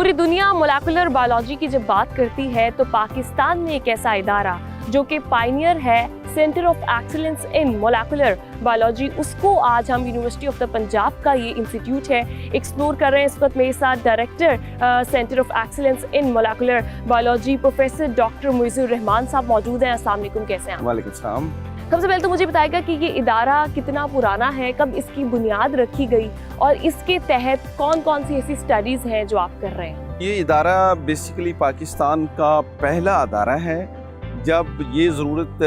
पूरी दुनिया molecular biology की जब बात करती है तो पाकिस्तान में एक ऐसा इदारा जो कि पायनियर है, centre of excellence in molecular biology, उसको आज हम यूनिवर्सिटी ऑफ द पंजाब का ये इंस्टीट्यूट है एक्सप्लोर कर रहे हैं। इस वक्त मेरे साथ director centre of excellence in molecular biology professor doctor Muizur Rahman साहब मौजूद हैं। अस्सलाम वालेकुम, कैसे हैं? वालेकुम सलाम। सबसे पहले तो मुझे बताएगा कि ये इदारा कितना पुराना है, कब इसकी बुनियाद रखी गई और इसके तहत कौन कौन सी ऐसी स्टडीज़ हैं जो आप कर रहे हैं? ये इदारा बेसिकली पाकिस्तान का पहला इदारा है जब ये ज़रूरत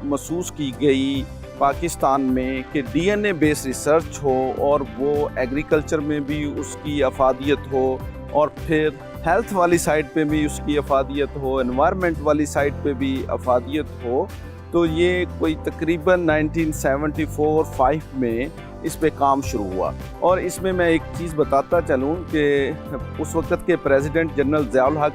महसूस की गई पाकिस्तान में कि डीएनए बेस्ड रिसर्च हो और वो एग्रीकल्चर में भी उसकी अफादियत हो और फिर हेल्थ वाली साइड पे भी उसकी अफादियत हो, एनवायरनमेंट वाली साइड पे भी अफादियत हो। तो ये कोई तकरीबन 1974-5 में इस पे काम शुरू हुआ। और इसमें मैं एक चीज़ बताता चलूँ कि उस वक्त के प्रेसिडेंट जनरल ज़ियाउल हक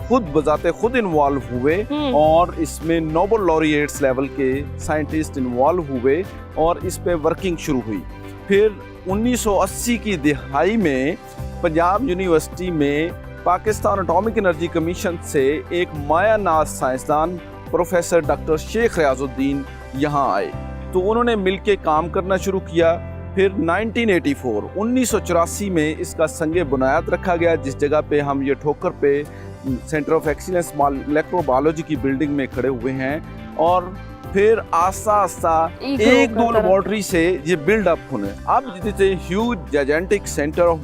खुद बजाते खुद इन्वॉल्व हुए और इसमें नोबेल लॉरिएट्स लेवल के साइंटिस्ट इन्वॉल्व हुए और इस पे वर्किंग शुरू हुई। फिर 1980 की दिहाई में पंजाब यूनिवर्सिटी में पाकिस्तान एटॉमिक एनर्जी कमीशन से एक मायानाज साइंसदान प्रोफेसर डॉक्टर शेख रियाजुद्दीन यहाँ आए, तो उन्होंने मिलके काम करना शुरू किया। फिर 1984 में इसका संगे बुनियाद रखा गया, जिस जगह पे हम ये ठोकर पे centre of excellence molecular biology की बिल्डिंग में खड़े हुए हैं। और फिर आस्ता आस्ता एक दो लेबोरेटरी से ये बिल्ड अप होने, अब जैसे huge gigantic centre of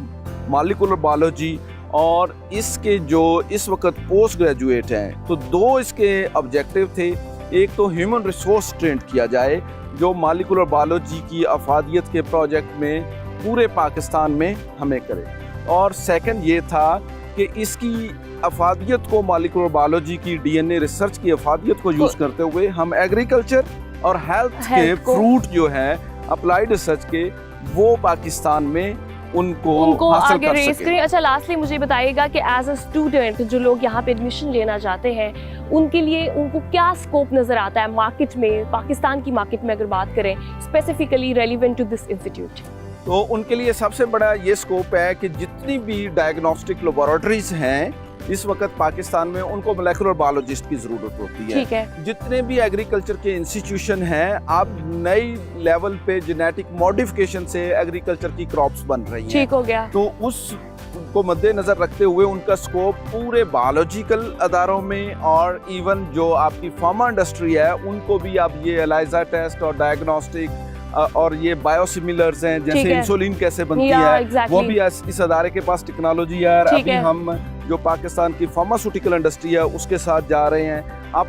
molecular biology और इसके जो इस वक्त पोस्ट ग्रेजुएट हैं, तो दो इसके ऑब्जेक्टिव थे। एक तो ह्यूमन रिसोर्स ट्रेंड किया जाए जो मोलेकुलर बायोलॉजी की अफादियत के प्रोजेक्ट में पूरे पाकिस्तान में हमें करे, और सेकंड ये था कि इसकी अफादियत को मोलेकुलर बायोलॉजी की डीएनए रिसर्च की अफादियत को यूज़ करते हुए हम एग्रीकल्चर और हेल्थ के फ्रूट जो है अप्लाइड रिसर्च के वो पाकिस्तान में उनको आगे रेस करें। अच्छा, लास्टली मुझे बताइएगा कि एज अ स्टूडेंट जो लोग यहाँ पे एडमिशन लेना चाहते हैं उनके लिए उनको क्या स्कोप नज़र आता है मार्केट में, पाकिस्तान की मार्केट में अगर बात करें specifically relevant to this institute? तो उनके लिए सबसे बड़ा ये स्कोप है कि जितनी भी डायग्नोस्टिक लेबोरेटरीज हैं इस वक्त पाकिस्तान में, उनको मोलेकुलर बायोलॉजिस्ट की ज़रूरत होती है। ठीक है। जितने भी एग्रीकल्चर के इंस्टीट्यूशन हैं अब नई लेवल पे जेनेटिक मॉडिफिकेशन से एग्रीकल्चर की क्रॉप्स बन रही हैं। ठीक हो गया। तो उस को मद्देनजर रखते हुए उनका स्कोप पूरे बायोलॉजिकल अदारों में और इवन जो आपकी फार्मा इंडस्ट्री है उनको भी आप ये एलाइजा टेस्ट और डायग्नोस्टिक और ये बायोसिमिलर्स हैं, जैसे इंसुलिन कैसे बनती है वो भी इस अदारे के पास टेक्नोलॉजी है। अभी हम जो पाकिस्तान की फार्मास्यूटिकल इंडस्ट्री है उसके साथ जा रहे हैं। अब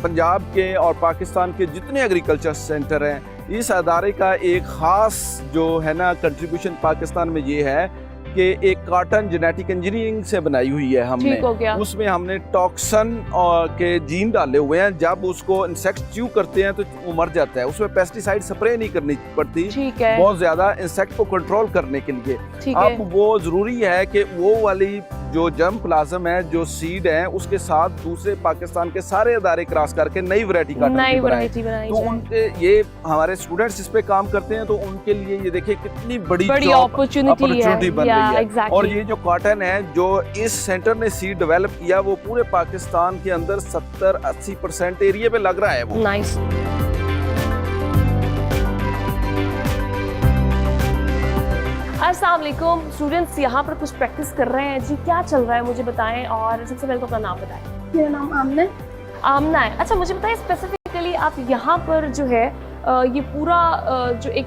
पंजाब के और पाकिस्तान के जितने एग्रीकल्चर सेंटर हैं, इस अदारे का एक ख़ास जो है ना कंट्रीब्यूशन पाकिस्तान में ये है कि एक कॉटन जेनेटिक इंजीनियरिंग से बनाई हुई है हमने, उसमें हमने टॉक्सन के जीन डाले हुए हैं। जब उसको इंसेक्ट च्यू करते हैं तो वो मर जाता है, उसमें पेस्टिसाइड स्प्रे नहीं करनी पड़ती बहुत ज्यादा इंसेक्ट को कंट्रोल करने के लिए। अब वो जरूरी है कि वो वाली जो जर्म प्लाज्म है, जो सीड है, उसके साथ दूसरे पाकिस्तान के सारे अदारे क्रॉस करके नई वैरायटी का तो उनके ये हमारे स्टूडेंट्स इस पे काम करते हैं, तो उनके लिए ये देखिए कितनी बड़ी अपॉर्चुनिटी बन रही है। और ये जो कॉटन है जो इस सेंटर ने सीड डेवलप किया वो पूरे पाकिस्तान के अंदर 70-80% एरिया पे लग रहा है वो। नाइस। अस्सलाम वालेकुम, स्टूडेंट्स यहाँ पर कुछ प्रैक्टिस कर रहे हैं जी, क्या चल रहा है मुझे बताएं। और सबसे पहले तो अपना नाम बताएं। मेरा नाम आमना है। आमना है। अच्छा, मुझे बताएं स्पेसिफिकली आप यहाँ पर जो है ये पूरा जो एक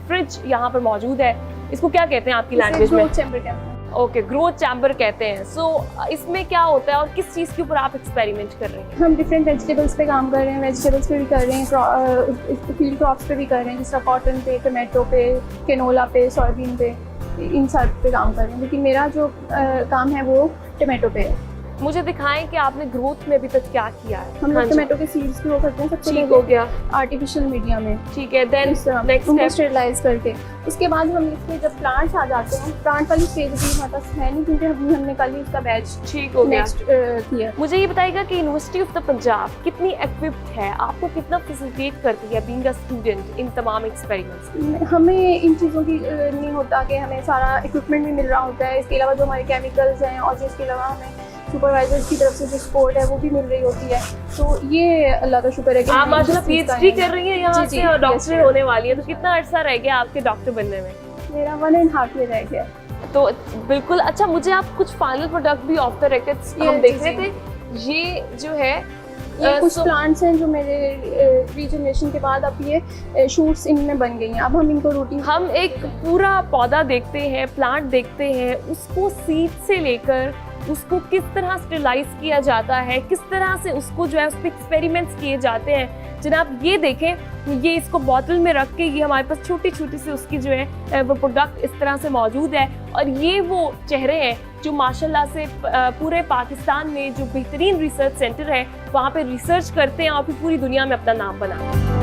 फ्रिज यहाँ पर मौजूद है, इसको क्या कहते हैं आपकी लैंग्वेज में? ग्रोथ चैम्बर कहते हैं। ओके, ग्रोथ चैम्बर कहते हैं। सो इसमें क्या होता है और किस चीज़ के ऊपर आप एक्सपेरिमेंट कर रहे हैं? हम डिफरेंट वेजिटेबल्स पे काम कर रहे हैं, वेजिटेबल्स पे भी कर रहे हैं, फील्ड क्रॉप्स पे भी कर रहे हैं, जैसे कॉटन पे, टमाटो पे, कैनोला पे, सोयाबीन पे, इन सब पे काम कर रहे हैं। लेकिन मेरा जो काम है वो टमाटो पे है। मुझे दिखाएं कि आपने ग्रोथ में अभी तक क्या किया है। हम हाँ लोग जी, टमाटो के सीड्स ग्रो करते हैं सबसे ठीक हो पहले गया, आर्टिफिशियल मीडिया में, ठीक है। देन नेक्स्ट उनको स्टेप, स्टेरलाइज करके उसके बाद हम इसके जब प्लांट्स आ जाते हैं, प्लांट वाली स्टेज भी हमारे पास है नहीं क्योंकि हमने कल ही उसका बैच ठीक हो गया। नेक्स्ट किया। मुझे ये बताइएगा कि यूनिवर्सिटी ऑफ द पंजाब कितनी इक्विप्ड है, आपको कितना फैसिलिटेट करती है बीइंग अ स्टूडेंट इन तमाम एक्सपेरिमेंट्स? हमें इन चीज़ों की नहीं होता कि हमें सारा इक्विपमेंट भी मिल रहा होता है, इसके अलावा जो हमारे केमिकल्स हैं और जो इसके अलावा हमें सुपरवाइजर्स की तरफ से जो सपोर्ट है वो भी मिल रही होती है। तो ये अल्लाह का शुक्र है कि आप हमें माशाल्लाह इस चीज़ का पीएचडी है। कर रही हैं यहाँ जी, से जी, और डॉक्टर PhD होने वाली है, तो कितना अर्सा रह गया आपके डॉक्टर बनने में? मेरा 1.5 ईयर रह गया। तो बिल्कुल अच्छा, मुझे आप कुछ फाइनल प्रोडक्ट भी ऑफ द रेकॉर्ड्स ये हम देख जी, रहे जी। थे। ये जो है ये कुछ so- प्लांट्स हैं जो मेरे रीजनरेशन के बाद अब ये शूट्स इनमें बन गई हैं। अब हम इनको रूटीन हम एक पूरा पौधा देखते हैं, प्लांट देखते हैं, उसको सीड से लेकर उसको किस तरह स्टेरलाइज किया जाता है, किस तरह से उसको जो है उस पर एक्सपेरिमेंट्स किए जाते हैं। जनाब ये देखें, ये इसको बोतल में रख के ये हमारे पास छोटी छोटी सी उसकी जो है वो प्रोडक्ट इस तरह से मौजूद है। और ये वो चेहरे हैं जो माशाल्लाह से पूरे पाकिस्तान में जो बेहतरीन रिसर्च सेंटर है वहाँ पे रिसर्च करते हैं और फिर पूरी दुनिया में अपना नाम बनाते हैं।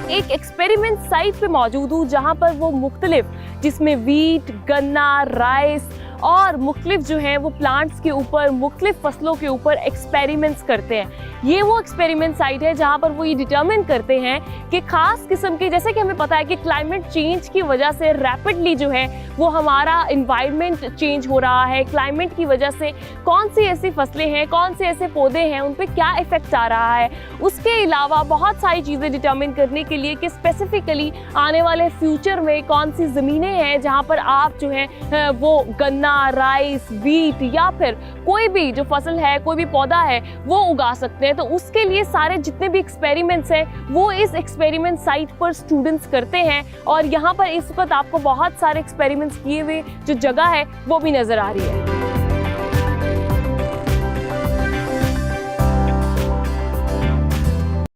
एक एक्सपेरिमेंट साइट पे मौजूद हूँ जहाँ पर वो मुख्तलिफ, जिसमें वीट, गन्ना, राइस और मुख्तलिफ जो हैं वो प्लांट्स के ऊपर, मुख्तलिफ फसलों के ऊपर एक्सपेरिमेंट्स करते हैं। ये वो एक्सपेरिमेंट साइट है जहाँ पर वो ये डिटरमिन करते हैं कि ख़ास किस्म के, जैसे कि हमें पता है कि क्लाइमेट चेंज की वजह से रैपिडली जो है वो हमारा इन्वायरमेंट चेंज हो रहा है। क्लाइमेट की वजह से कौन सी ऐसी फसलें हैं, कौन से ऐसे पौधे हैं, उन पर क्या इफ़ेक्ट आ रहा है। उसके अलावा बहुत सारी चीज़ें डिटरमिन करने के लिए कि स्पेसिफिकली आने वाले फ्यूचर में कौन सी ज़मीनें हैं जहाँ पर आप जो है वो गन्ना, राइस, वीट या फिर कोई भी जो फसल है, कोई भी पौधा है वो उगा सकते हैं। तो उसके लिए सारे जितने भी एक्सपेरिमेंट्स हैं वो इस एक्सपेरिमेंट साइट पर स्टूडेंट्स करते हैं। और यहाँ पर इस वक्त आपको बहुत सारे एक्सपेरिमेंट्स किए हुए जो जगह है वो भी नज़र आ रही है।